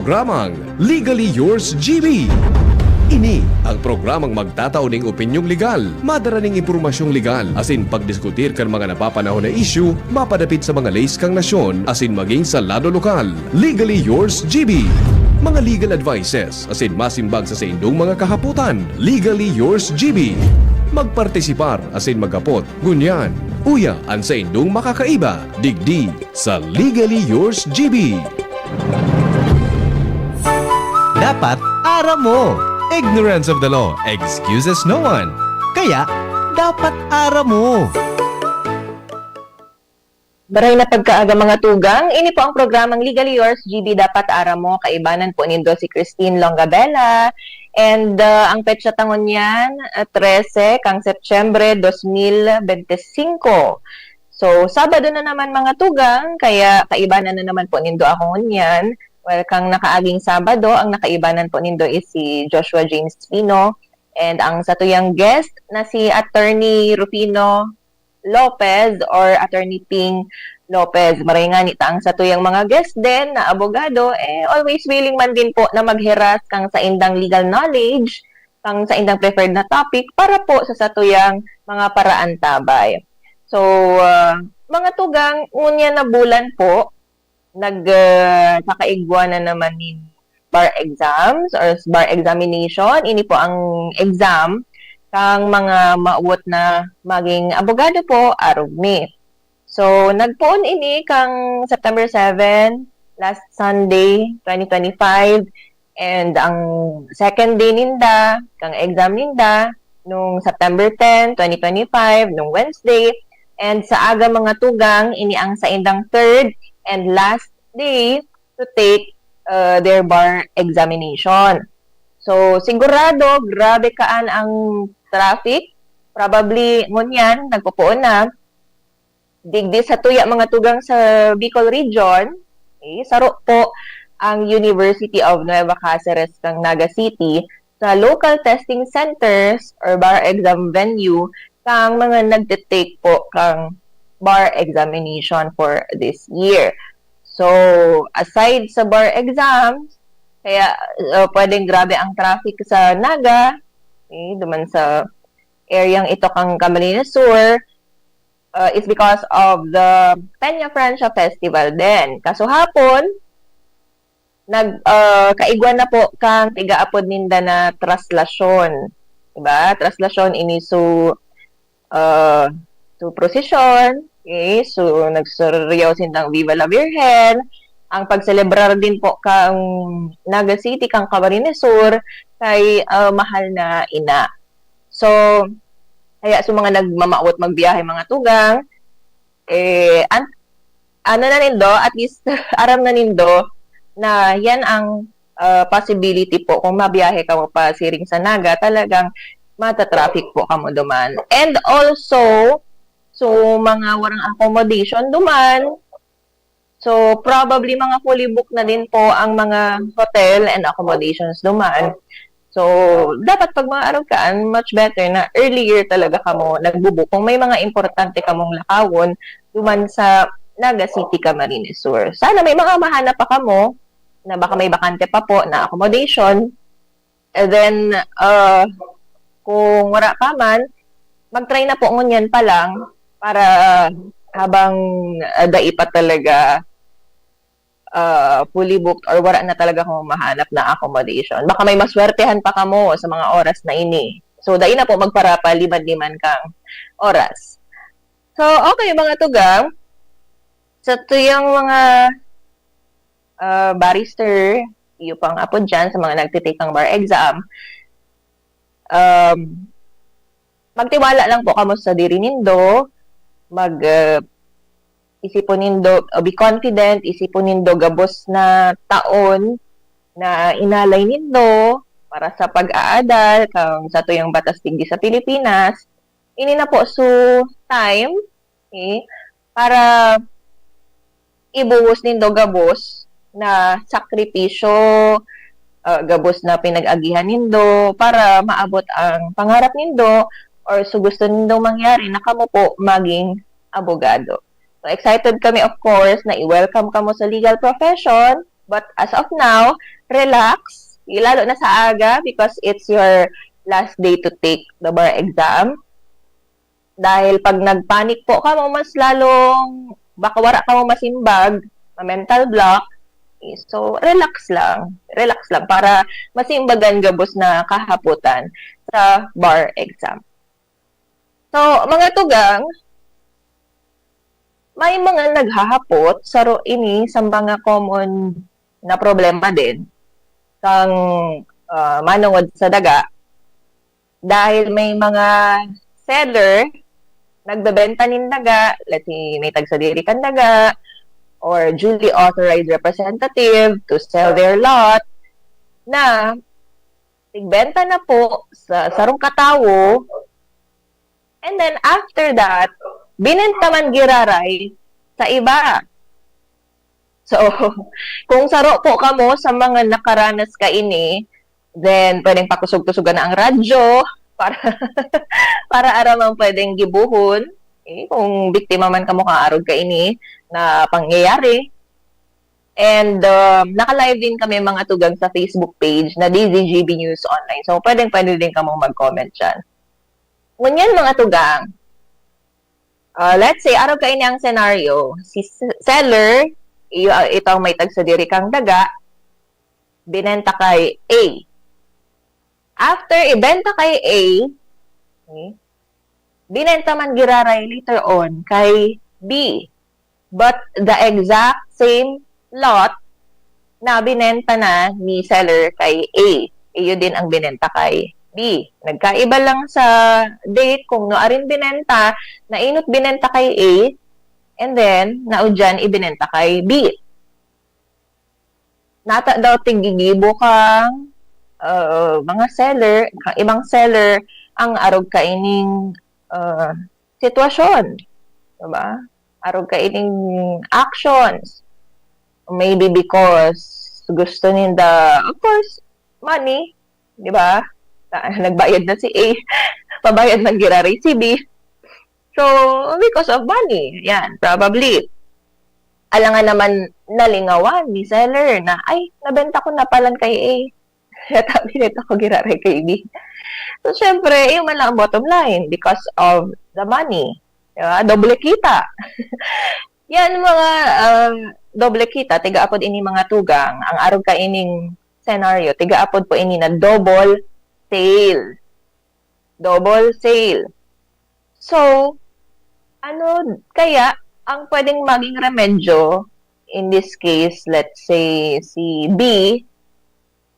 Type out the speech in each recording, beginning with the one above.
Programang Legally Yours GB. Ini ang programang magtataon ng opinyong legal, madaraning impormasyong legal, asin pagdiskutir kan mga napapanahon na issue, mapadapit sa mga lays kang nasyon, asin maging sa lado lokal. Legally Yours GB. Mga legal advices, asin masimbag sa indong mga kahaputan. Legally Yours GB. Magpartisipar asin magapot, gunyan, uya ang sa indong makakaiba. Digdi sa Legally Yours GB. Dapat aram mo. Ignorance of the law excuses no one. Kaya, dapat aram mo. Baray na pagkaaga mga tugang, ini po ang programang Legally Yours GB Dapat Aram Mo. Kaibanan po nindo si Christine Longabella. And ang petsa tangon niyan, 13 kang Setyembre 2025. So, Sabado na naman mga tugang, kaya kaibanan na naman po nindo ako niyan. Well, kang nakaaging Sabado, ang nakaibanan po nindo is si Joshua James Pino. And ang satuyang guest na si Attorney Rufino Lopez or Attorney Ping Lopez. Maray nga nita ang satuyang mga guest din na abogado, always willing man din po na maghiras kang sa indang legal knowledge, kang sa indang preferred na topic para po sa satuyang mga paraan tabay. So, mga tugang, unya na bulan po, nagkakaigwa na naman ni bar exams or bar examination. Ini po ang exam kang mga mauwat na maging abogado po araw May. So, nagpoon ini kang September 7, last Sunday, 2025. And ang second day ninda, kang exam ninda, nung September 10, 2025, nung Wednesday. And sa aga mga tugang, ini ang sa indang third and last day to take their bar examination. So, sigurado, grabe kaan ang traffic. Probably, ngunyan, nagpupuon na. Digdi sa tuya mga tugang sa Bicol Region, saro po ang University of Nueva Cáceres kang Naga City sa local testing centers or bar exam venue kang mga nagtitake po kang bar examination for this year. So, aside sa bar exams, kaya pwedeng grabe ang traffic sa Naga, duman sa areang ito kang Camarines Sur, is because of the Peña Francia Festival din. Kaso hapon, kaigwan na po kang tigaapod ninda na traslasyon. Diba? Traslasyon ini so procession. Okay? So, nagsuryaw sindang Viva la Virgen. Ang pagselebrar din po kang Naga City, kang Camarines Sur, kay mahal na ina. So, kaya sa mga nagmamaot magbiyahe mga tugang, ano na nindo, at least aram na nindo na yan ang possibility po kung mabiyahe ka mo pa siring sa Naga, talagang mata-traffic po ka mo duman. And also, so mga warang accommodation duman, so probably mga fully booked na din po ang mga hotel and accommodations duman. So, dapat pag mga araw kaan, much better na earlier talaga kamo nagbubuk. Kung may mga importante kamong lakawon, duman sa Naga City, Camarines Sur. Sana may mga mahanap pa kamo na baka may bakante pa po na accommodation. And then, kung wala pa man, mag-try na po ngunyan pa lang para habang daipa talaga fully booked or wala na talaga kung mahanap na accommodation. Baka may maswertehan pa kamo sa mga oras na ini. So, dahil na po magparapa, liman-liman kang oras. So, okay mga tugang. Sa tuyang mga barrister, iyo pang apo dyan sa mga nagtitake ng bar exam, magtiwala lang po kamo sa diri nindo, isipon nindo, be confident, isipon nindo gabos na taon na inalay nindo para sa pag-aadal kang sa tuyang batas tigdi sa Pilipinas. Ini na po so time para ibuhos nindo gabos na sakripisyo, gabos na pinag-agihan nindo para maabot ang pangarap nindo or so gusto nindo mangyari na kamo po maging abogado. So, excited kami, of course, na i-welcome ka mo sa legal profession. But as of now, relax, lalo na sa aga because it's your last day to take the bar exam. Dahil pag nagpanic po ka mo, mas lalong, baka wala ka mo masimbag, mental block. So, relax lang para masimbagan gabos na kahaputan sa bar exam. So, mga tugang, may mga naghahapot sa ini sa mga common na problema din kang manungod sa daga dahil may mga seller nagbebenta nin daga, let's say may tagsadiri kan daga or duly authorized representative to sell their lot na tigbenta na po sa sarong katawo, and then after that binenta man giraray sa iba. So, kung saro po kamo sa mga nakaranas ka ini, then pwedeng pakusog-kusugan na ang radyo para para aramang pwedeng gibuhon. Kung biktima man kamo kaarog ka ini na pangyayari. And naka-live din kami mga tugang sa Facebook page na DZGB News Online. So, pwede din kamong mag-comment dyan. Ngunyan mga tugang, let's say, araw ka ini ang scenario. Si seller, ito may tagsadiri kang daga, binenta kay A. After ibenta kay A, binenta man giraray later on kay B. But the exact same lot na binenta na ni seller kay A. Iyo din ang binenta kay B. Nagkaiba lang sa date kung noarin binenta, na inot binenta kay A, and then naudyan ibinenta kay B. Nata daw tigigibo kang mga seller, ibang seller ang arog kaining sitwasyon. Diba? Arog kaining actions. Maybe because gusto ninda, of course, money. Diba? Nagbayad na si A. Pabayad ng giraray si B. So, because of money. Yan, probably. Alangan naman nalingawan ni seller na, ay, nabenta ko na palan kay A. Kaya binenta ko giraray kay B. So, syempre, yung man lang ang bottom line because of the money. Diba? Doble kita. Yan mga doble kita, tiga-apod ini mga tugang. Ang arog ka ining scenario, tiga-apod po ini na double sale. Double sale. So, ano kaya ang pwedeng maging remedyo, in this case, let's say si B,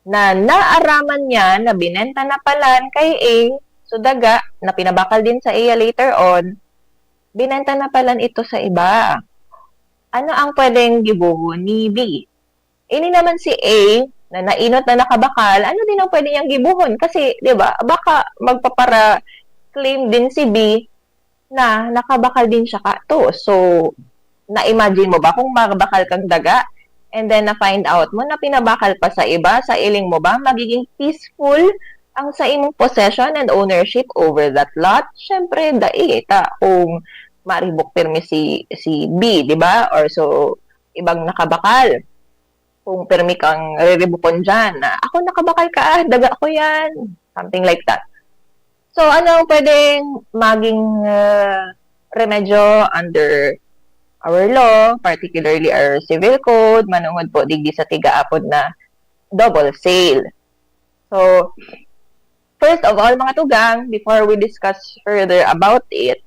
na naaraman niya na binenta na palan kay A, so daga, na pinabakal din sa A later on, binenta na palan ito sa iba. Ano ang pwedeng gibuhon ni B? Ini naman si A, na nainot na nakabakal, ano din ang pwede niyang gibuhon? Kasi, di ba, baka magpapara claim din si B na nakabakal din siya kato. So, na-imagine mo ba kung makabakal kang daga and then na-find out mo na pinabakal pa sa iba, sa iling mo ba, magiging peaceful ang sa imong possession and ownership over that lot? Siyempre, daita kung maribok pirmi si B, di ba? Or so, ibang nakabakal. Kung pirmi kang riribupon dyan, na ako nakabakal ka, daga ko yan. Something like that. So, ano pwedeng maging remedyo under our law, particularly our civil code, manungod po digdi sa tiga-apod na double sale. So, first of all, mga tugang, before we discuss further about it,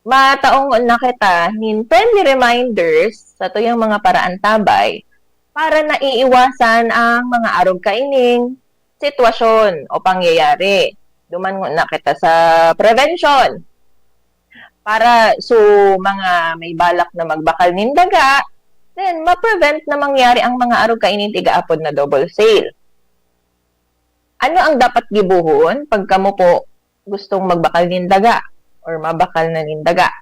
mataong na kita nin friendly reminders sa tuyang mga paraan tabay para naiiwasan ang mga arog kaining sitwasyon o pangyayari. Duman na kita sa prevention para so mga may balak na magbakal nin daga, then ma-prevent na mangyari ang mga arog kaining tiga-apod na double sale. Ano ang dapat gibuhon pag kamo po gustong magbakal nin daga or mabakal na nin daga?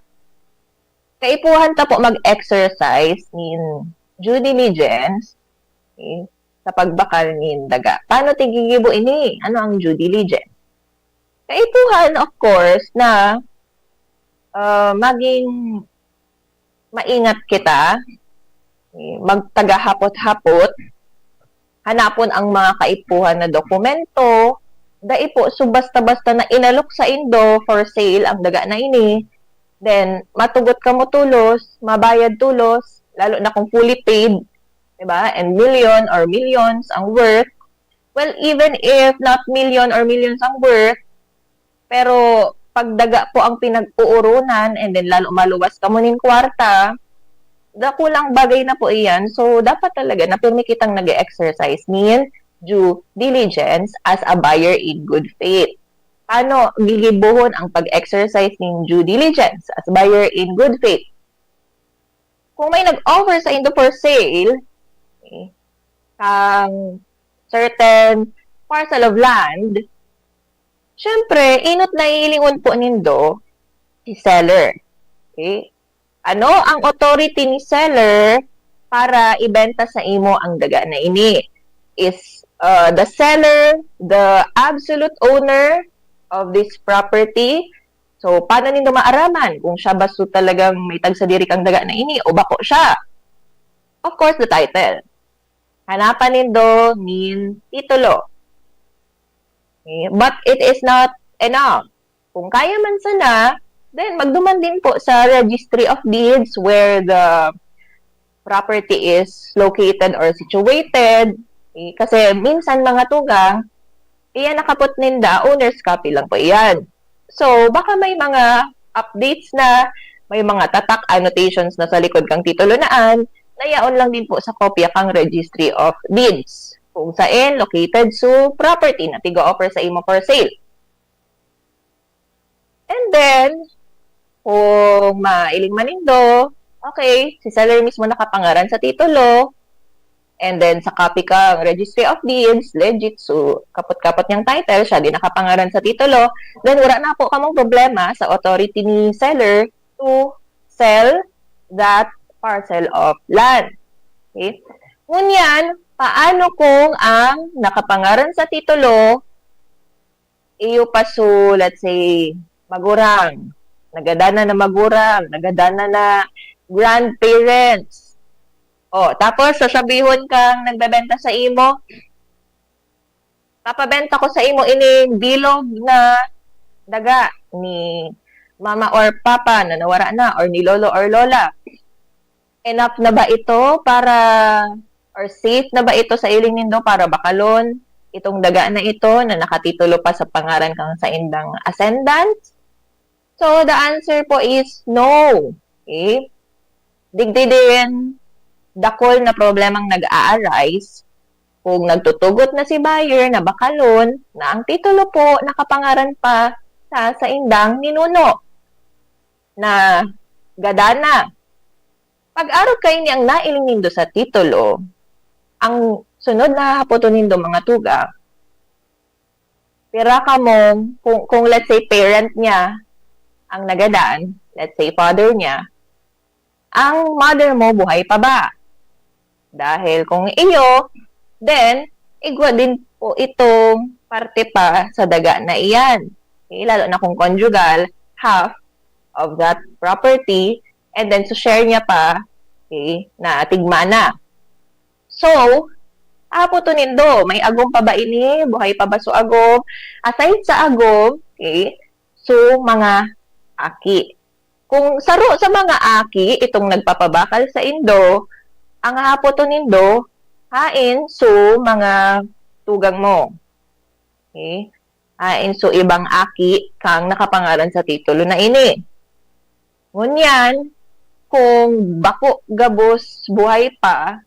Kaipuhan ta po mag-exercise nin due diligence sa pagbakal nin daga. Paano tigigibo ini? Ano ang due diligence? Kaipuhan, of course, na maging maingat kita magtagahapot-hapot, hanapon ang mga kaipuhan na dokumento, dai po, so basta-basta na inalok sa indo for sale ang daga na ini, then matugot ka mo tulos, mabayad tulos, lalo na kung fully paid, diba? And million or millions ang worth. Well, even if not million or millions ang worth, pero pagdaga po ang pinag-uurunan and then lalo maluwas ka mo ning kwarta, kulang bagay na po iyan. So, dapat talaga na pirmi kitang nag-exercise nin due diligence as a buyer in good faith. Paano gigibuhon ang pag-exercise ng due diligence as buyer in good faith? Kung may nag-offer sa indo for sale, kang certain parcel of land, syempre, inot na ilingon po nindo si seller. Okay? Ano ang authority ni seller para ibenta sa imo ang daga na ini? Is the seller the absolute owner of this property? So, paano nindo maaraman kung siya baso talagang may tagsadiri kang daga na ini o bako siya? Of course, the title. Hanapan nindo nin titulo. Okay? But it is not enough. Kung kaya man sana, then magduman din po sa Registry of Deeds where the property is located or situated. Okay? Kasi minsan mga tugang, iyan nakapot ninda, owner's copy lang po iyan. So, baka may mga updates na, may mga tatak annotations na sa likod kang titulo naan, nayaon lang din po sa kopya kang Registry of Deeds. Kung saan located sa property na tiga-offer sa imo for sale. And then, kung mailing manindo, okay, si seller mismo nakapangaran sa titulo, and then sa copy kang Registry of Deeds, legit, so kapot-kapot niyang title, siya din nakapangaran sa titulo, then wala na po kamong problema sa authority ni seller to sell that parcel of land. Okay? Ngunyan, paano kung ang nakapangaran sa titulo, iyo pa so, let's say, magurang, nagadana na magurang, nagadana na grandparents. O, tapos sasabihon kang nagbebenta sa imo, kapabenta ko sa imo ini bilog na daga ni mama or papa na nawara na, or ni lolo or lola. Enough na ba ito para, or safe na ba ito sa iling nindo para bakalon itong daga na ito na nakatitulo pa sa pangaran kang sa indang ascendant? So, the answer po is no. Okay? Digdi din, dakol na problemang nag-a-arise kung nagtutugot na si buyer na bakalon na ang titulo po nakapangaran pa sa indang ninuno na gadana. Pag-araw kayo niyang nailing nindo sa titulo, ang sunod na hapoton nindo mga tuga, pira ka mong, kung let's say parent niya ang nagadaan, let's say father niya, ang mother mo buhay pa ba? Dahil kung iyo, then, igwa din po itong parte pa sa daga na iyan. Okay? Lalo na kung conjugal, half of that property, and then so share niya pa, okay, na tigmana. So, apo to nindo, may agom pa ba ini? Buhay pa ba so agom? Aside sa agom, okay, so mga aki. Kung saro sa mga aki, itong nagpapabakal sa indo, ang hapo to nindo, hain so mga tugang mo. Okay? Hain so ibang aki kang nakapangalan sa titulo na ini. Ngunyan, kung bako gabos buhay pa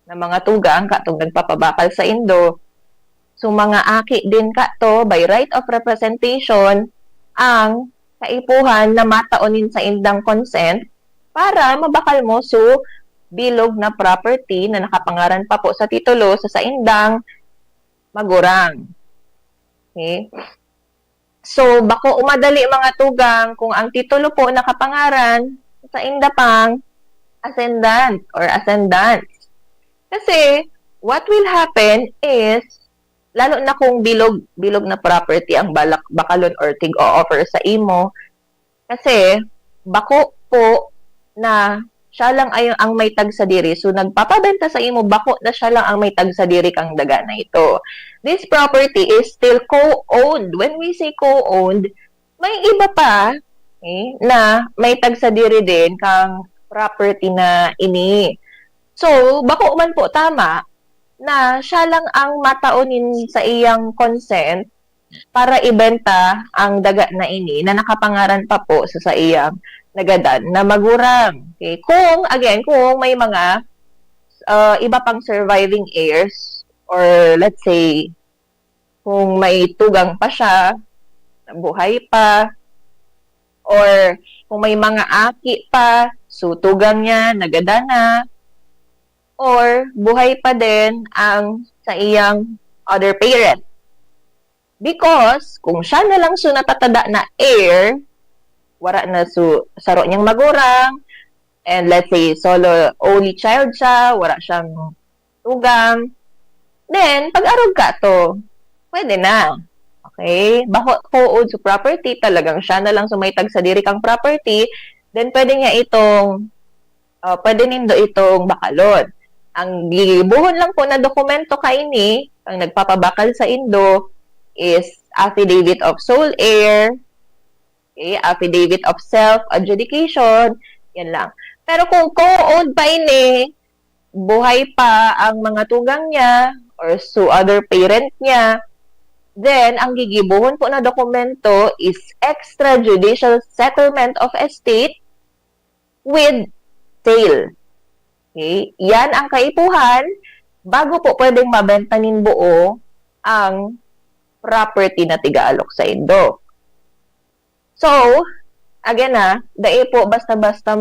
na mga tugang katong nagpapabakal sa indo, so mga aki din kato by right of representation ang kaipuhan na mataonin sa indang consent para mabakal mo so bilog na property na nakapangaran pa po sa titulo sa indang magurang. Okay? So, bako umadali mga tugang kung ang titulo po nakapangaran sa indapang ascendant or ascendants. Kasi, what will happen is, lalo na kung bilog na property ang bakalon or tig-o-offer sa imo, kasi, bako po na siya lang ay ang may tag sa diri. So nagpapabenta sa imo bako na siya lang ang may tag sa diri kang daga na ito. This property is still co-owned. When we say co-owned, may iba pa na may tag sa diri din kang property na ini. So bako man po tama na siya lang ang mataunin sa iyang consent para ibenta ang daga na ini na nakapangaran pa po sa iyang nagadan na magurang. Okay? Kung may mga iba pang surviving heirs or let's say kung may tugang pa siya, buhay pa, or kung may mga aki pa, so tugang niya, nagadana, or buhay pa din ang sa iyang other parent. Because, kung siya na lang so natatada na heir, wala na so saro niyang magurang, and let's say solo only child siya, wala siyang tugang, then pag-arog ka to, pwede na. Okay? Bako co-owned sa property, talagang siya na lang sumaytag sa diri kang property, then pwede niya pwede nindo itong bakalon. Ang gibuhon lang po na dokumento kaini, ang nagpapabakal sa indo, is affidavit of sole heir, okay, affidavit of self-adjudication, yan lang. Pero kung co-owned pa ini, buhay pa ang mga tugang niya, or so other parent niya, then ang gigibuhon po na dokumento is extrajudicial settlement of estate with sale. Okay? Yan ang kaipuhan bago po pwedeng mabentanin buo ang property na tigaalok sa indo. So, again dai po basta-basta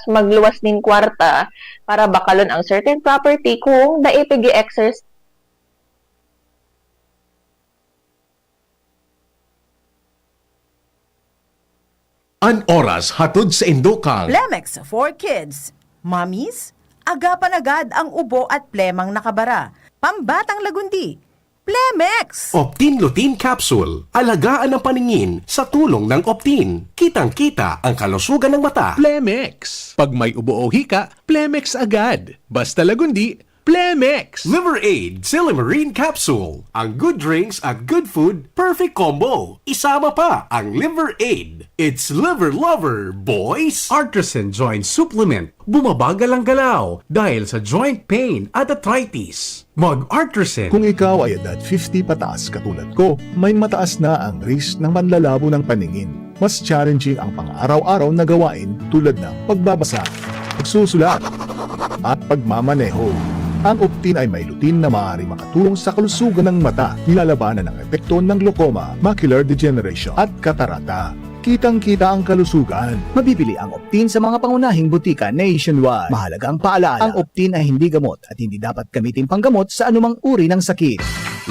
magluwas ning kwarta para bakalon ang certain property kung dai pigi-exercise An oras hatod sa Indokang. Plemex for kids. Mommies, agapan agad ang ubo at plemang nakabara. Pambatang lagundi. Plemex! Optin Lutein Capsule. Alagaan ang paningin sa tulong ng Optin. Kitang-kita ang kalusugan ng mata. Plemex. Pag may ubo o hika, Plemex agad. Basta lagundi, Plemex. Liver Aid Silimarine Capsule. Ang good drinks at good food, perfect combo. Isama pa ang Liver Aid. It's liver lover, boys! Artisan Joint Supplement. Bumabagal ang galaw dahil sa joint pain at arthritis. Mag-Artisan. Kung ikaw ay edad 50 pataas katulad ko, may mataas na ang risk ng manlalabo ng paningin. Mas challenging ang pang-araw-araw na gawain tulad ng pagbabasa, pagsusulat, at pagmamaneho. Ang Optin ay may lutein na maaari makatulong sa kalusugan ng mata, nilalabanan ang epekto ng glaucoma, macular degeneration at katarata. Kitang-kita ang kalusugan. Mabibili ang Optin sa mga pangunahing butika nationwide. Mahalagang paalala, ang Optin ay hindi gamot at hindi dapat gamitin panggamot sa anumang uri ng sakit.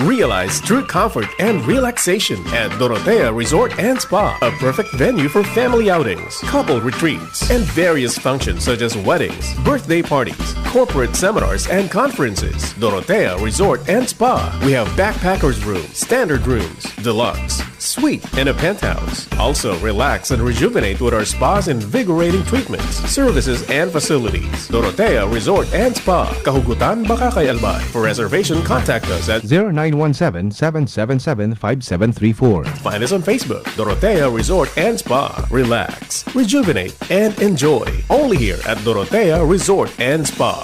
Realize true comfort and relaxation at Dorotea Resort and Spa, a perfect venue for family outings, couple retreats, and various functions such as weddings, birthday parties, corporate seminars, and conferences. Dorotea Resort and Spa. We have backpackers rooms, standard rooms, deluxe, suite, and a penthouse. Also, relax and rejuvenate with our spa's invigorating treatments, services, and facilities. Dorotea Resort and Spa, Kahugutan, Bakakay, Albay. For reservation, contact us at 0917-777-5734. Find us on Facebook, Dorotea Resort and Spa. Relax, rejuvenate, and enjoy. Only here at Dorotea Resort and Spa.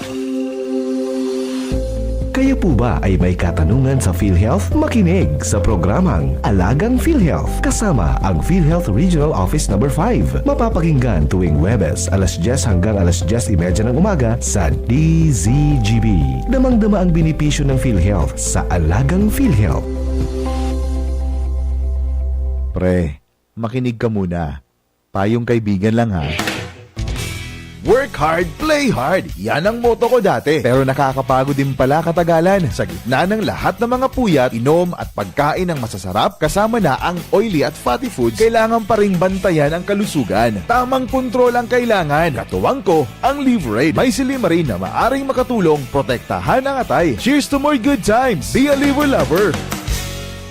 Kayo po ba ay may katanungan sa PhilHealth? Makinig sa programang Alagang PhilHealth kasama ang PhilHealth Regional Office No. 5. Mapapakinggan tuwing Huwebes, alas 10 hanggang alas 10:30 ng umaga sa DZGB. Damang-dama ang benepisyo ng PhilHealth sa Alagang PhilHealth. Pre, makinig ka muna. Payong kaibigan lang ha. Work hard, play hard. Yan ang motto ko dati. Pero nakakapagod din pala katagalan. Sa gitna ng lahat ng mga puyat, inom at pagkain ng masasarap, kasama na ang oily at fatty foods, kailangan pa ring bantayan ang kalusugan. Tamang kontrol ang kailangan. Katuwang ko, ang Liver Aid. May silimarin na maaring makatulong, protektahan ang atay. Cheers to more good times. Be a liver lover.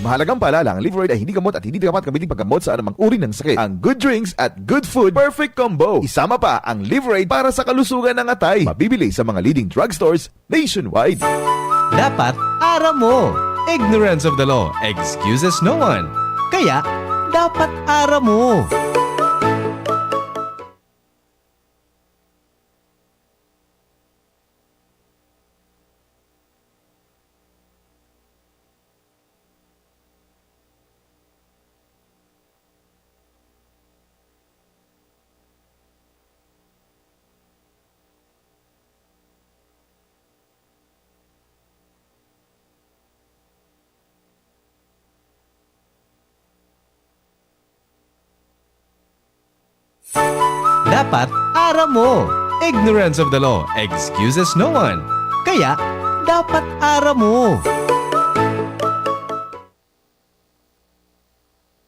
Mahalagang paalala, ang Liveroid ay hindi gamot at hindi dapat gamitin paggamot sa anumang uri ng sakit. Ang good drinks at good food, perfect combo. Isama pa ang Liveroid para sa kalusugan ng atay. Mabibili sa mga leading drugstores nationwide. Dapat aram mo. Ignorance of the law excuses no one. Kaya, dapat aram mo. Dapat aram mo. Ignorance of the law excuses no one. Kaya, dapat aram mo.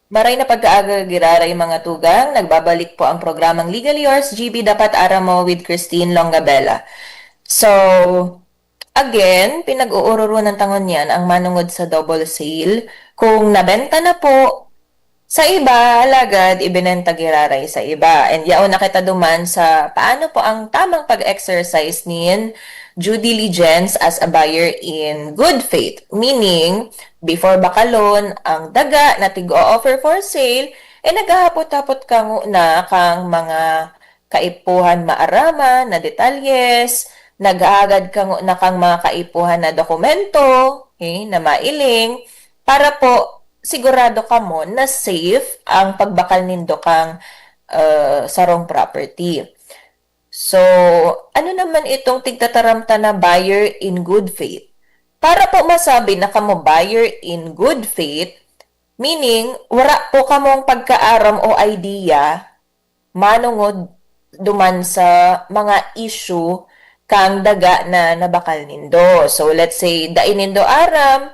Maray na pagkaaga-giraray mga tugang, nagbabalik po ang programang Legal Yours, GB Dapat Aram Mo with Christine Longabella. So, again, pinag-uururo ng tangon yan ang manungod sa double sale. Kung nabenta na po sa iba, alagad ibinenta giraray sa iba. And yaon na kita duman sa paano po ang tamang pag-exercise niyan due diligence as a buyer in good faith. Meaning, before bakalon, ang daga na tig-o-offer for sale, naghahapot-hapot kang na kang mga kaipuhan maarama na detalyes, nag-aagad kang na kang mga kaipuhan na dokumento, okay, na mailing, para po sigurado ka mo na safe ang pagbakal nindo kang sarong property. So, ano naman itong tigtataramta na buyer in good faith? Para po masabi na kamo buyer in good faith, meaning, wala po kamong pagkaaram o idea manungod duman sa mga issue kang daga na nabakal nindo. So, let's say, dain nindo aram,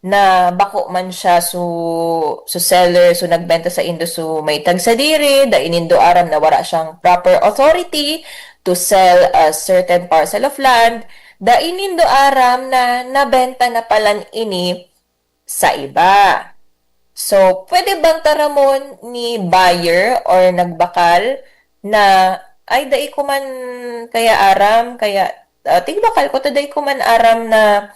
na bako man siya so seller, so nagbenta sa indo so may tag sa diri, dainindo aram na wala siyang proper authority to sell a certain parcel of land, dainindo aram na nabenta na palan ini sa iba. So, pwede bang taramon ni buyer or nagbakal na ay dai ko man kaya aram, kaya tigbakal ko to dai ko man aram na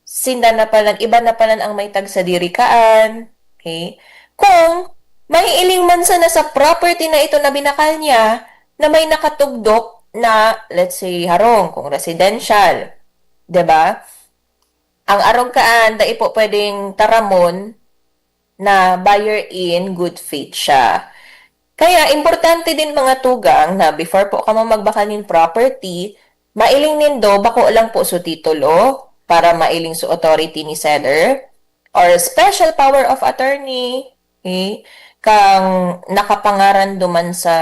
sinda na palan, iba na palan ang may tag sa dirikaan. Okay? Kung may iling man sana sa property na ito na binakal niya, na may nakatugdok na, let's say, harong, kung residential. 'Di ba? Ang arong kaan, dai po pwedeng taramon na buyer in good faith siya. Kaya, importante din mga tugang na before po ka magbakal ng property, mailing nindo, bako lang po sa titulo, para mailing sa authority ni seller, or special power of attorney, okay? Kang nakapangaran duman sa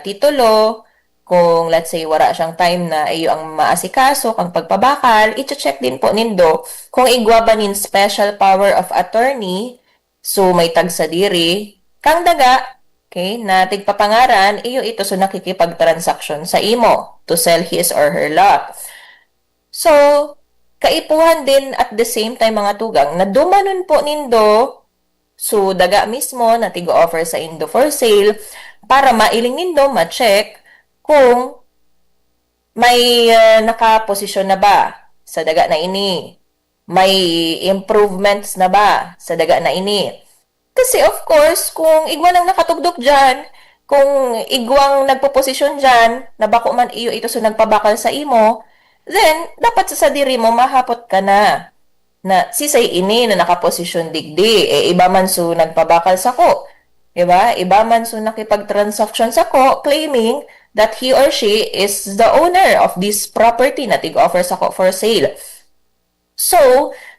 titulo, kung let's say wala siyang time na iyo ang maasikaso kang pagpabakal, i-check din po nindo kung igwa ba nin special power of attorney, so may tag sa diri, kang daga, okay, na tigpapangaran, iyo ito so nakikipagtransaksyon sa imo to sell his or her lot. So, kaipuhan din at the same time mga tugang na dumanon po nindo so daga mismo na tigo-offer sa indo for sale para mailing nindo ma-check kung may nakaposisyon na ba sa daga na ini, may improvements na ba sa daga na ini. Kasi of course, kung igwa nang nakatugdok dyan, kung igwang nagpo-posisyon dyan, na bako man iyo ito so nagpabakal sa imo, then, dapat sa diri mo, mahapot ka na sisay ini na nakaposisyon digdi. Iba man so nagpabakal sa ko. Diba? Iba man so nakipag-transaction sa ko, claiming that he or she is the owner of this property na tig-offer sa ko for sale. So,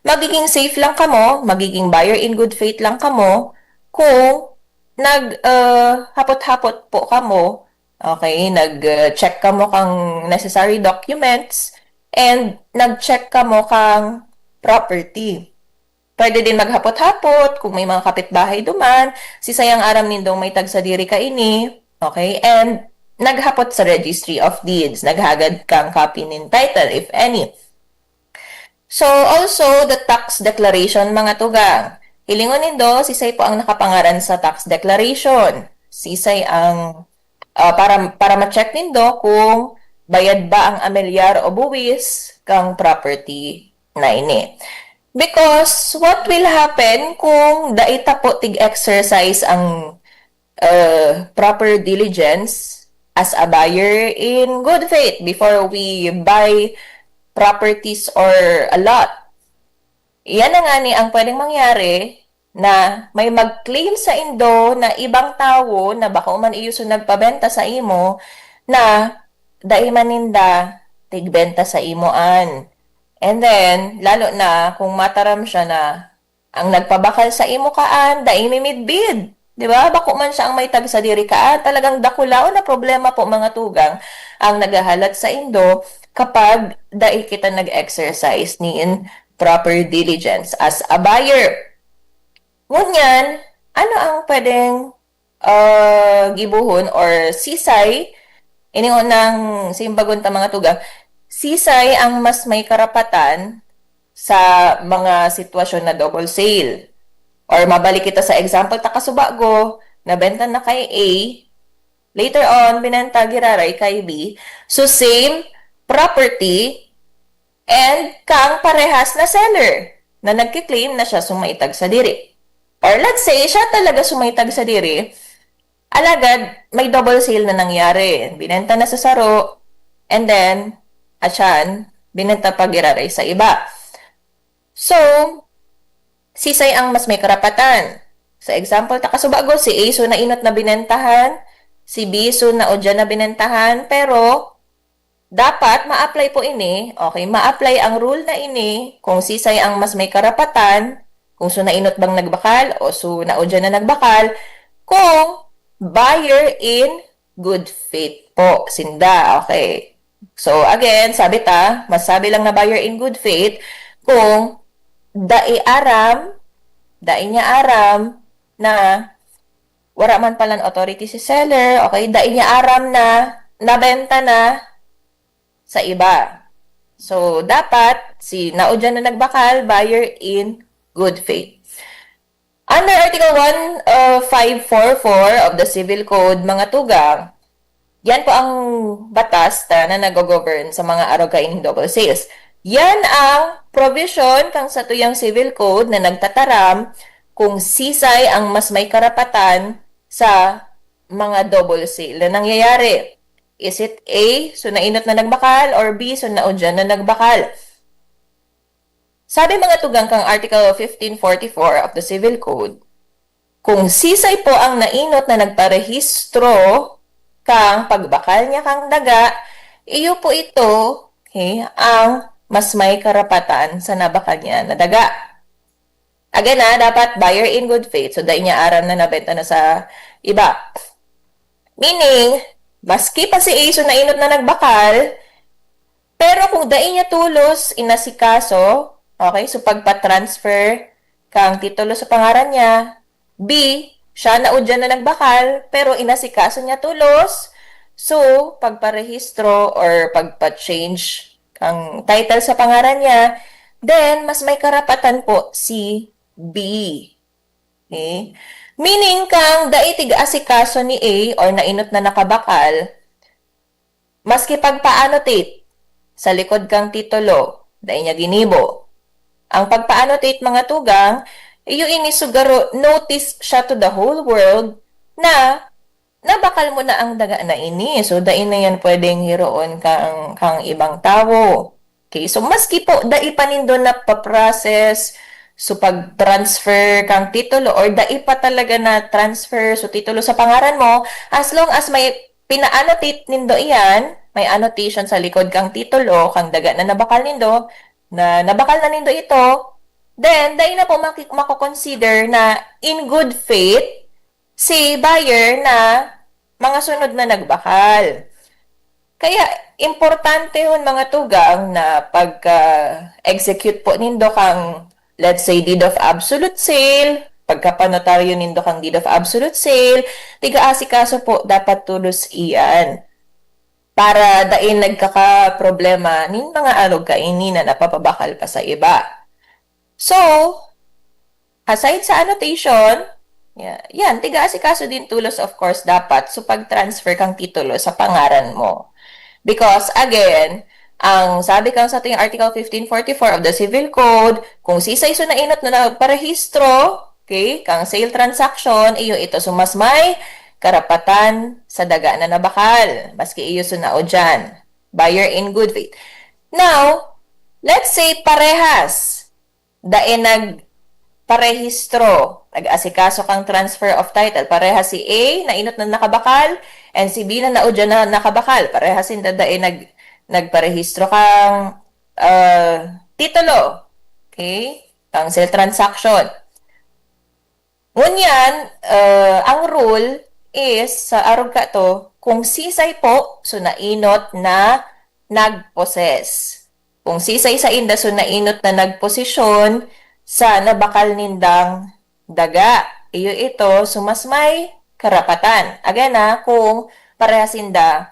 magiging safe lang kamo, magiging buyer in good faith lang kamo, kung hapot-hapot po kamo, okay, nag-check ka mo kang necessary documents and nag-check ka mo kang property. Pwede din maghapot-hapot kung may mga kapitbahay duman, sisayang aram nindong may tag sa diri ka ini, okay, and naghapot sa registry of deeds, naghagad kang copy nin title if any. So, also the tax declaration mga tugang. hilingon nindo, sisay po ang nakapangaran sa tax declaration. Sisay ang para ma-check nindo kung bayad ba ang amilyar o buwis kang property na ini. Because what will happen kung daita po tig-exercise ang proper diligence as a buyer in good faith before we buy properties or a lot. Iyan na nga ni ang pwedeng mangyari na may mag-claim sa indo na ibang tao na baka man iyo nagpabenta sa imo na dai maninda tigbenta sa imoan. And then, lalo na kung mataram siya na ang nagpabakal sa imo kaan, dai mimidbid. Di ba? Bako man siya ang may tag sa diri kaan, talagang dakulao na problema po mga tugang ang nagahalat sa indo kapag dai kita nag-exercise ni in proper diligence as a buyer. Ngunyan, ano ang pwedeng gibuhon or sisay iningon ng simbagon ta mga tugang, sisay ang mas may karapatan sa mga sitwasyon na double sale. Or mabalik kita sa example, takasubago, nabenta na kay A, later on, binenta giraray kay B. So, same property and kang parehas na seller na nagkiklaim na siya sumaitag sa diri. Or let's say, siya talaga sumaitag sa diri, alagad, may double sale na nangyari. Binenta na sa saro, and then, atyan, binenta pa giraray sa iba. So, sisay ang mas may karapatan. Sa example, takasubago, si A so na inot na binentahan, si B so na odya na binentahan, pero dapat ma-apply po ini, okay, ma-apply ang rule na ini kung sisay ang mas may karapatan, kung so na inot bang nagbakal o so na odya na nagbakal, kung buyer in good faith po, sinda, okay. So, again, sabi masabi lang na buyer in good faith kung dai niya aram na wala man palang authority si seller, okay, dai niya aram na nabenta na sa iba. So, dapat si naudyan na nagbakal, buyer in good faith. Under Article 1544 of the Civil Code, mga tugang, yan po ang batas na nag-govern sa mga arogain double sales. Yan ang provision kang sa tuyang Civil Code na nagtataram kung sisay ang mas may karapatan sa mga double sale na nangyayari. Is it A, so nainot na nagbakal, or B, so naudyan na nagbakal? Sabi mga tugang kang Article 1544 of the Civil Code, kung sisay po ang nainot na nagparehistro kang pagbakal niya kang daga, iyo po ito, okay, ang mas may karapatan sa nabakal niya na daga. Again dapat buyer in good faith, so dahil niya aram na nabenta na sa iba. Meaning, maski pa si A so nainot na nagbakal, pero kung dahil niya tulos inasikaso, okay, so pagpa-transfer kang titulo sa pangaran niya, B, siya naudyan na nagbakal, pero inasikaso niya tulos, so pagparehistro or pagpa-change kang title sa pangaran niya, then mas may karapatan po si B. Okay? Meaning kang daitig asikaso ni A or nainot na nakabakal, maski pagpa-annotate sa likod kang titulo, dahil niya ginibo. Ang pagpa-annotate mga tugang, iyo inisugaro, notice siya to the whole world na nabakal mo na ang daga na ini. So, dahil na yan pwedeng hiroon kang ibang tao. Okay, so maski po, dahil pa nindo na pa-process, so pag-transfer kang titulo, or dahil pa talaga na transfer, so titulo sa pangaran mo, as long as may pina-annotate nindo iyan, may annotation sa likod kang titulo, kang daga na nabakal nindo, na nabakal na nindo ito, then, dahil na po mako-consider na in good faith, si buyer na mga sunod na nagbakal. Kaya, importante yun mga tugang na pag-execute po nindo kang, let's say, deed of absolute sale, pagkapanotaryo nindo kang deed of absolute sale, tiga-asikaso po dapat tulos iyan. Para dain nagkaka-problema nin mga alog kaini na napapabakal pa sa iba. So, aside sa annotation, yan, tiga-asikaso din tulos of course dapat so pag-transfer kang titulo sa pangaran mo. Because again, ang sabi kang sa ating Article 1544 of the Civil Code, kung sisay so nainot na nagparehistro, okay, kang sale transaction, iyo ito sumasmay, karapatan sa daga na nabakal, maski iyo sunao dyan. Buyer in good faith. Now, let's say parehas, parehistro, nag-asikaso kang transfer of title. Parehas si A, nainot na nakabakal, and si B na naudya na nakabakal. Parehas sin nagparehistro kang titulo. Okay? Kang sale transaction. Ngunyan, ang rule is, sa arog ka to, kung sisay po, so nainot na nagposes. Kung sisay sa inda, so nainot na nagposisyon, sa nabakal nindang daga. Iyo ito, sumasmay karapatan. Again kung parehasinda,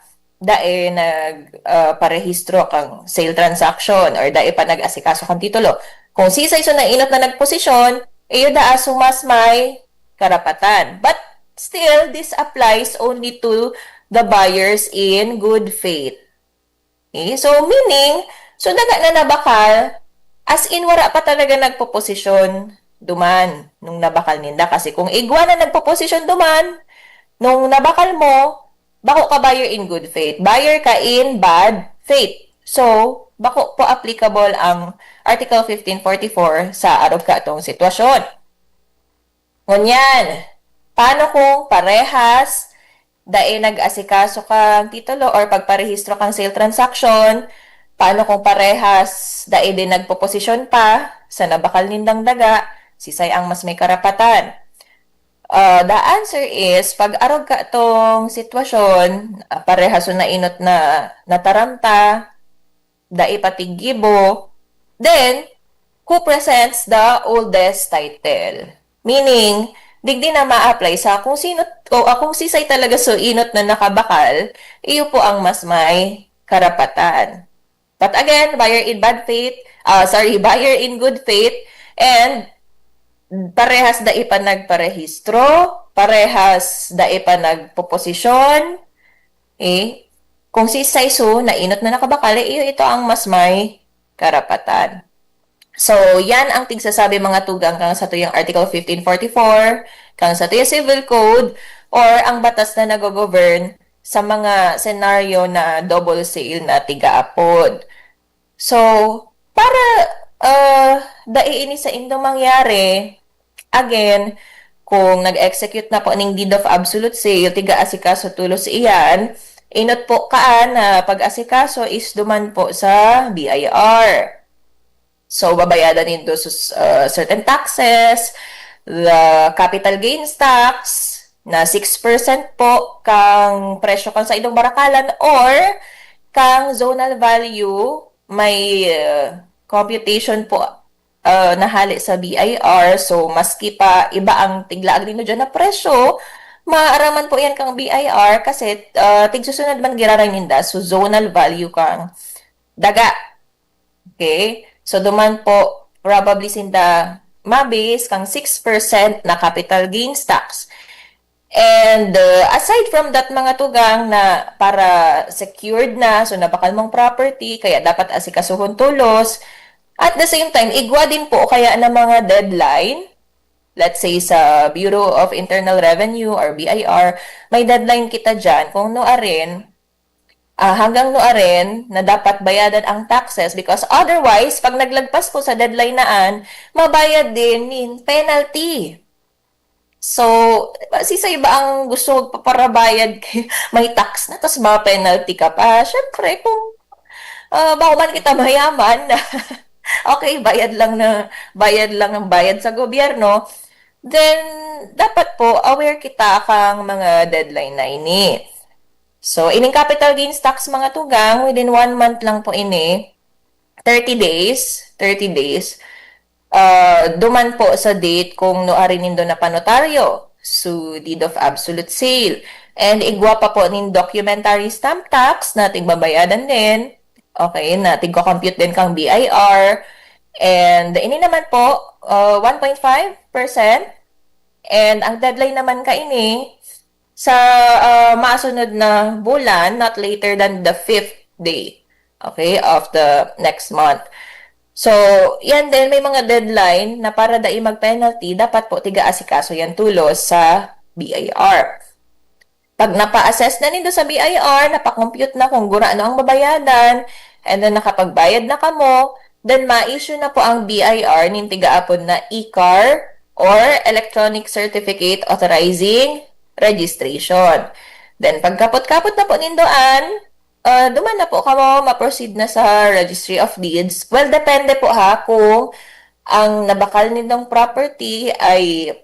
parehistro kang sale transaction or pa nag-asikaso kang titulo. Kung sisay so nainot na nagposisyon, iyo sumasmay karapatan. But still, this applies only to the buyers in good faith. Okay? So, meaning, so daga na nabakal, as in, wala pa talaga nagpo-posisyon duman nung nabakal ninda. Kasi kung igwa na nagpo-posisyon duman, nung nabakal mo, bako ka buyer in good faith. Buyer ka in bad faith. So, bako po applicable ang Article 1544 sa arog ka itong sitwasyon. Ngunyan, paano kung parehas, nag-asikaso kang titulo or pagparehistro kang sale transaction, paano kung parehas, din nagpo-posisyon pa sa nabakal nindang daga, sisay ang mas may karapatan? The answer is, pag arog ka itong sitwasyon, parehas na inot na nataramta, patigibo, then, who presents the oldest title? Meaning, digdi na ma-apply sa kung sino, kung sisay talaga so inot na nakabakal, iyo po ang mas may karapatan. But again, buyer in good faith, and parehas pa nagparehistro, parehas pa nagpoposisyon, kung si Saiso na inot na nakabakal, ito ang mas may karapatan. So, yan ang tigsasabi mga tugang kang sa tuyang Article 1544, kang sa tuyang Civil Code, or ang batas na nag-govern sa mga senaryo na double sale na tiga-apod. So, para daiini sa indong mangyari, again, kung nag-execute na po ng deed of absolute sale, tiga-asikaso tulos iyan, inot po kaan na pag-asikaso is duman po sa BIR. So, babayadan nito certain taxes, the capital gains tax, na 6% po kang presyo kang sa idong barakalan or kang zonal value may computation po nahali sa BIR. So, maski pa iba ang tiglaag nino dyan na presyo, maaraman po yan kang BIR kasi tigsusunod man giraray ninda. So, zonal value kang daga. Okay? So, duman po probably sinda mabase kang 6% na capital gains tax. And aside from that mga tugang na para secured na, so nabakal mong property, kaya dapat asikasuhon tulos. At the same time, igwa din po kaya na mga deadline, let's say sa Bureau of Internal Revenue or BIR, may deadline kita dyan kung noarin, hanggang noarin na dapat bayadan ang taxes because otherwise, pag naglagpas po sa deadline naan, mabayad din in penalty. So, sisa iba ang gusto magpaparabayad may tax na, tapos mga penalty ka pa. Siyempre, kung bako man kita mayaman, okay, bayad lang ng bayad sa gobyerno, then, dapat po, aware kita kang mga deadline na ini. So, ining capital gains tax mga tugang, within 1 month lang po ini, 30 days, duman po sa date kung noari nindo na panotaryo. So, deed of absolute sale. And igwa pa po nin documentary stamp tax na tigbabayadan din. Okay, na tigko-compute din kang BIR. And ini naman po, 1.5%. And ang deadline naman kaini sa maasunod na bulan, not later than the 5th day, okay, of the next month. So, yan din, may mga deadline na para dai mag-penalty, dapat po tiga-asikaso yan tulos sa BIR. Pag napa-assess na nindo sa BIR, napa-compute na kung gura ano ang babayadan, and then nakapagbayad na kamo, then ma-issue na po ang BIR ning tigaapon na e-car or Electronic Certificate Authorizing Registration. Then, pagkapot-kapot na po nindoan, duman na po kamo, ma-proceed na sa Registry of Deeds. Well, depende po ha kung ang nabakal nindong property ay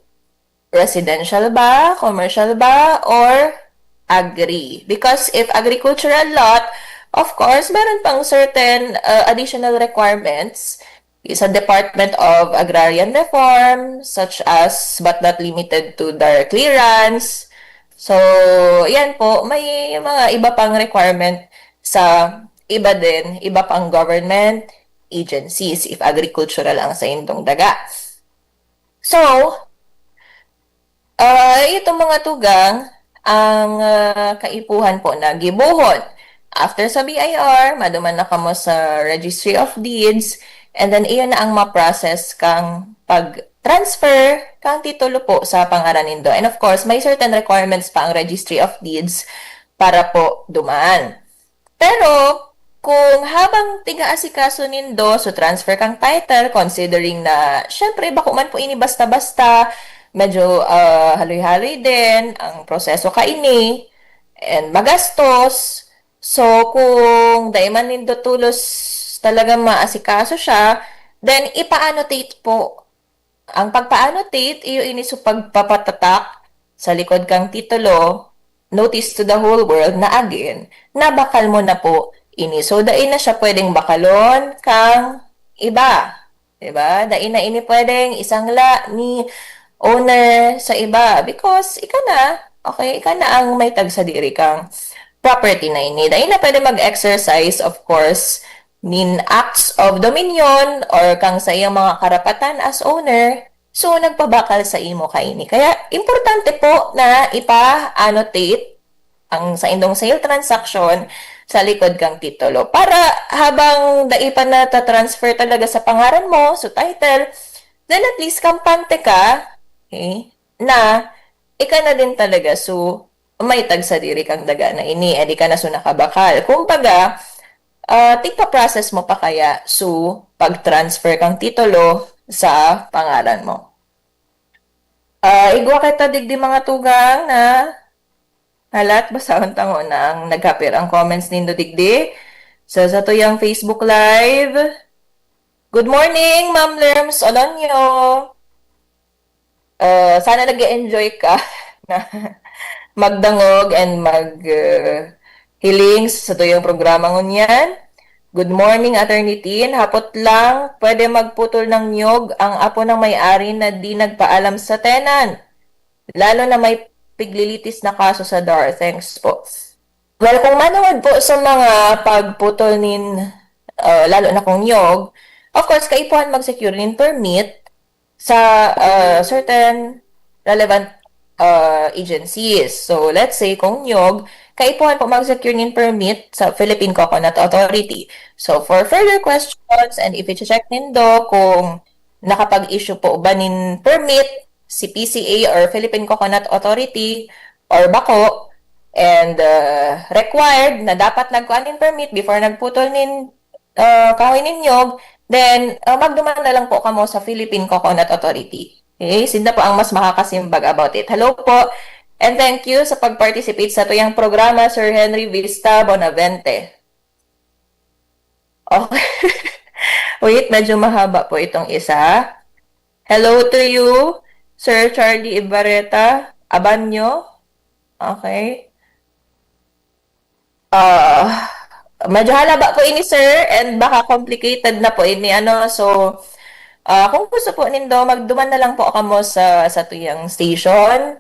residential ba, commercial ba, or agri. Because if agricultural lot, of course, meron pang certain additional requirements sa Department of Agrarian Reform, such as but not limited to their clearance. So, yan po, may mga iba pang requirement sa iba pang government agencies if agricultural ang sa indong daga. So, itong mga tugang ang kaipuhan po na gibuhon. After sa BIR, maduman na kamo sa Registry of Deeds, and then iyon na ang ma-process kang pag-transfer kang titulo po sa pangalan nindo. And of course, may certain requirements pa ang Registry of Deeds para po dumaan. Pero, kung habang tiga-asikaso nindo, so transfer kang title, considering na, syempre, bako man po ini basta-basta, medyo haloy-haloy din, ang proseso kaini, and magastos. So, kung daiman nindo tulos talagang maasikaso siya, then ipa-annotate po. Ang pagpa-annotate, iyo ini so pagpapatatak sa likod kang titulo, notice to the whole world na again, nabakal mo na po ini. So, dain na siya pwedeng bakalon kang iba. Diba? Dain na ini pwedeng isangla ni owner sa iba. Because, ika na ang may tag sa diri kang property na ini. Dain na pwede mag-exercise, of course, nin acts of dominion or kang sa iyang mga karapatan as owner. So, nagpabakal sa imo kaini. Kaya, importante po na ipa-annotate ang sa indong sale transaction sa likod kang titulo. Para habang daipan na ta-transfer talaga sa pangaran mo, so title, then at least kampante ka, okay, na ika na din talaga. So, may tag sa diri kang daga na ini, edi ka na so nakabakal. Kumbaga, tigpa-process mo pa kaya so pag-transfer kang titulo sa pangalan mo. Igwa kita digdi mga tugang na halat basahon tango na ang nagkapir ang comments nindo digdi. So sa tuyang Facebook Live. Good morning, Ma'am Lerms Olonyo. Sana nag-enjoy ka na magdangog and hiling sa tuyong programa ngunyan. Good morning, Attorney Tin. Hapot lang, pwede magputol ng nyog ang apo ng may-ari na di nagpaalam sa tenan. Lalo na may piglilitis na kaso sa DAR. Thanks po. Well, kung manood po sa mga pagputol lalo na kung nyog, of course, kaipuhan mag-secure nin permit sa certain relevant agencies. So, let's say kung nyog, kaipuhan po mag-secure nin permit sa Philippine Coconut Authority. So, for further questions, and if i-check nindo kung nakapag-issue po ba nin permit si PCA or Philippine Coconut Authority or BACO, and required na dapat nagkuhan nin permit before nagputol nin kahoy nin nyog, then magduman na lang po kamo sa Philippine Coconut Authority. Okay? Sila po ang mas makakasimbag about it. Hello po. And thank you sa pag-participate sa tuyang programa, Sir Henry Vista Bonavente. Okay. Wait, medyo mahaba po itong isa. Hello to you, Sir Charlie Ibarreta Abanyo. Okay. Medyo halaba po ini, sir, and baka complicated na po ini, So, kung gusto po nindo, magduman na lang po kamo sa tuyang station,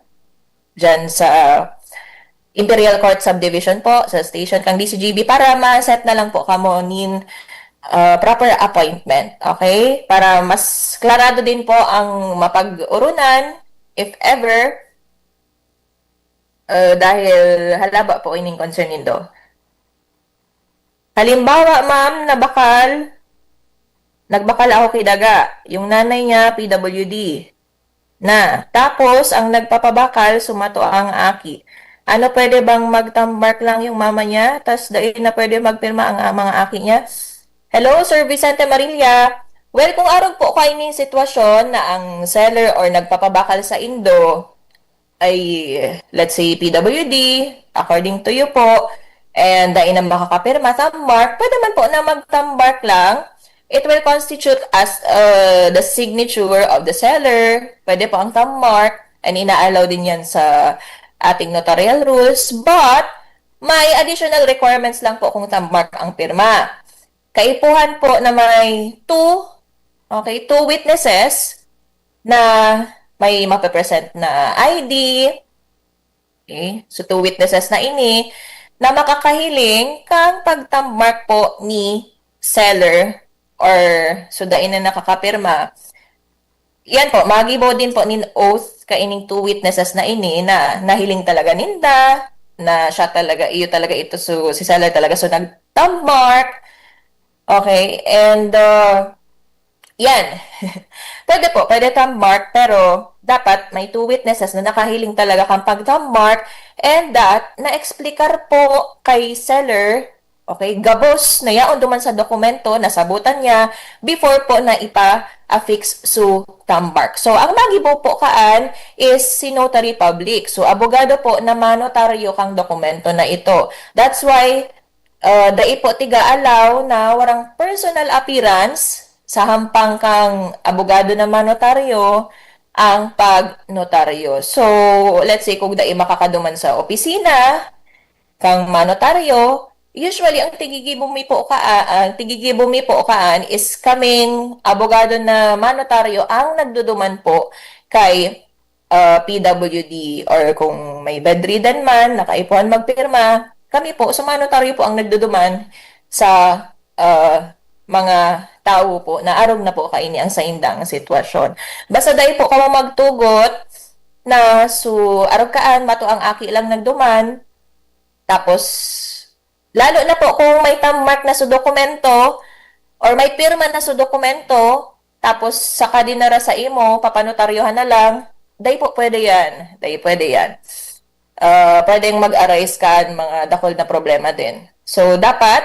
dyan sa Imperial Court Subdivision po, sa station kang DCGB, para ma-set na lang po kamo nin proper appointment. Okay? Para mas klarado din po ang mapag-urunan, if ever, dahil halaba po ining concern nindo. Halimbawa, ma'am, nagbakal ako kay daga. Yung nanay niya, PWD. Tapos, ang nagpapabakal, sumato ang aki. Ano, pwede bang magtambark lang yung mama niya? Tapos, dahil na pwede magpirma ang mga aki niya? Hello, Sir Vicente Marilla. Well, kung arog po kayo ng sitwasyon na ang seller or nagpapabakal sa Indo ay, let's say, PWD, according to you po, and dahil na makakapirma, tambark, pwede man po na magtambark lang. It will constitute as the signature of the seller. Pwede po ang tambark, and ina-allow din yan sa ating notarial rules, but may additional requirements lang po kung tambark ang pirma. Kaipuhan po na may two witnesses na may mapapresent na ID. Okay? So, 2 witnesses na ini na makakahiling kang pagtambark po ni seller or sudain na nakakapirma. Yan po, magibo din po nin oath kaining 2 witnesses na ini na nahiling talaga ninda, na siya talaga, iyo talaga ito, so si seller talaga, so nagtambark. Okay, and yan. Pwede tambark, pero dapat may 2 witnesses na nakahiling talaga kang pag-tambark, and that na-explikar po kay seller, okay, gabos na yaon duman sa dokumento, nasabutan niya, before po na ipa-affix su tambark. So, ang magibo po kaan is si notary public. So, abogado po na manotaryo kang dokumento na ito. That's why, dai po tiga-allow na warang personal appearance sa hampang kang abogado na manotaryo ang pag-notaryo. So, let's say kung dai makakaduman sa opisina kang manotaryo, usually ang tigigibumi po kaan is kaming abogado na manotaryo ang nagduduman po kay PWD, or kung may bedridden man, nakaipuan magpirma, kami po, sa manotaryo po ang nagduduman sa mga tao po na arog na po kaini ang saindang sitwasyon. Basta dahil po kamo magtugot na arog kaan, mato ang aki lang nagduman, tapos lalo na po kung may tammark na sa dokumento or may pirma na sa dokumento, tapos saka dinara sa imo, papanotaryohan na lang, dahil po pwede yan. Pwedeng mag-arise ka mga dakol na problema din. So, dapat,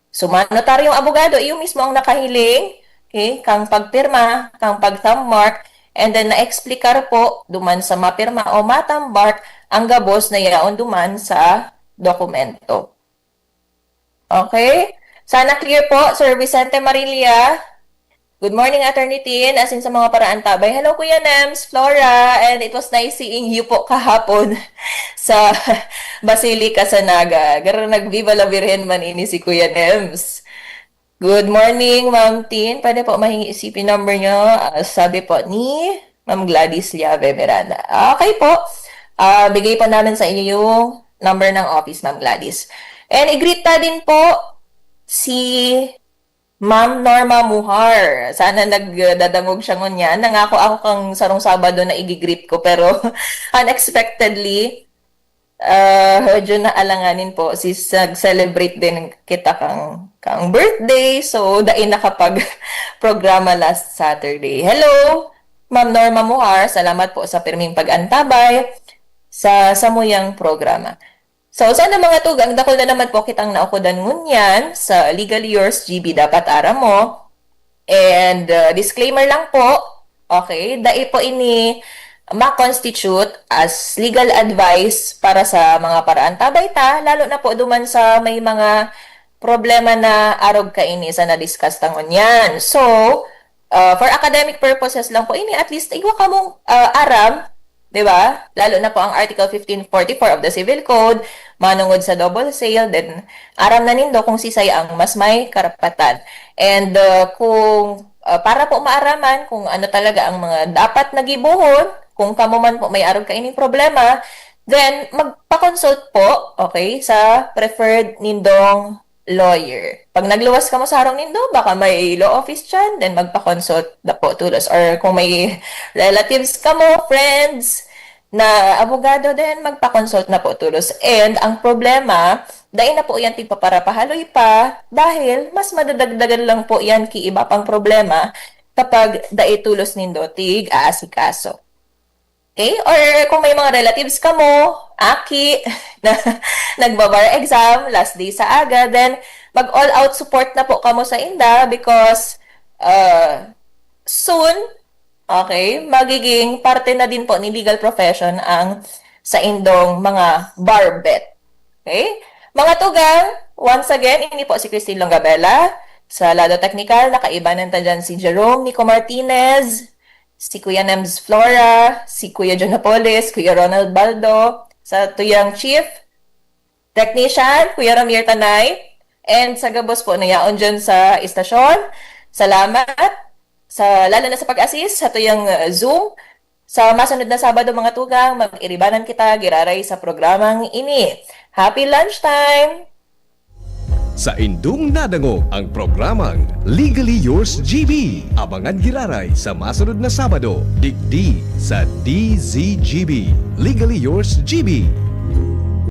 manotaryong abogado, iyo mismo ang nakahiling, okay, kang pagpirma, kang pagtammark, and then na-explikar po duman sa mapirma o matambark ang gabos na yaon duman sa dokumento. Okay? Sana clear po, Sir Vicente Marilla. Good morning, Attorney Tin, as in sa mga paraan tabay. Hello, Kuya Nems, Flora, and it was nice seeing you po kahapon sa Basilica sa Naga. Gara nag-Viva la Virgen man ini si Kuya Nems. Good morning, Ma'am Tin. Pwede po mahingi isipin number nyo. Sabi po ni Ma'am Gladys Liave Miranda. Okay po. Bigay po namin sa inyo yung number ng office, Ma'am Gladys. And i-greet na din po si Ma'am Norma Muhar. Sana nagdadangog siya ngunyan. Nangako ako kang sarong Sabado na i-greet ko, pero unexpectedly, medyo naalanganin po. Nag-celebrate din kita kang birthday. So, dahil nakapag-programa last Saturday. Hello, Ma'am Norma Muhar. Salamat po sa pirming pag-antabay sa samuyang programa. So, sana mga tugang, dakol na naman po kitang naukudan ngunyan sa Legally Yours GB dapat ara mo. And disclaimer lang po, okay, dai po ini ma-constitute as legal advice para sa mga paraan tabay ta, lalo na po duman sa may mga problema na arog ka ini sa na-discuss tangon yan. So, for academic purposes lang po ini, at least iwa ka mong aram, diba? Lalo na po ang Article 1544 of the Civil Code, manungod sa double sale, then aram na nindo kung sisay ang mas may karapatan. And kung para po maaraman kung ano talaga ang mga dapat nagibuhon, kung kamo man po may arog kaining problema, then magpa-consult po, okay, sa preferred nindong lawyer. Pag nagluwas ka mo sa harong nindo, baka may law office dyan, then magpa-consult na po tulos. Or kung may relatives ka mo, friends, na abogado din, magpa-consult na po tulos. And ang problema, dahil na po yan tigpaparapahaloy pa dahil mas madadagdagan lang po yan iba pang problema kapag dahil tulos nindo tig aasikaso. Okay? Or kung may mga relatives ka mo, aki, na nagbabar exam, last day sa aga, then mag-all-out support na po kamo sa inda because soon, okay, magiging parte na din po ni legal profession ang sa indong mga bar bet. Okay? Mga tugang, once again, ini po si Christine Longabella. Sa Lado Technical, nakaibanan ta dyan si Jerome Nico Martinez, si Kuya Nems Flora, si Kuya John Napoles, Kuya Ronald Baldo, sa tuyang Chief Technician, Kuya Ramir Tanay, and sa gabos po na yaon dyan sa istasyon. Salamat, lalo na sa pag-assist, sa tuyang Zoom. Sa masunod na Sabado mga tugang, mag-iribanan kita, giraray sa programang ini. Happy lunchtime! Sa indung nadangog ang programang Legally Yours GB. Abangan giraray sa masunod na Sabado, digdi sa DZGB. Legally Yours GB.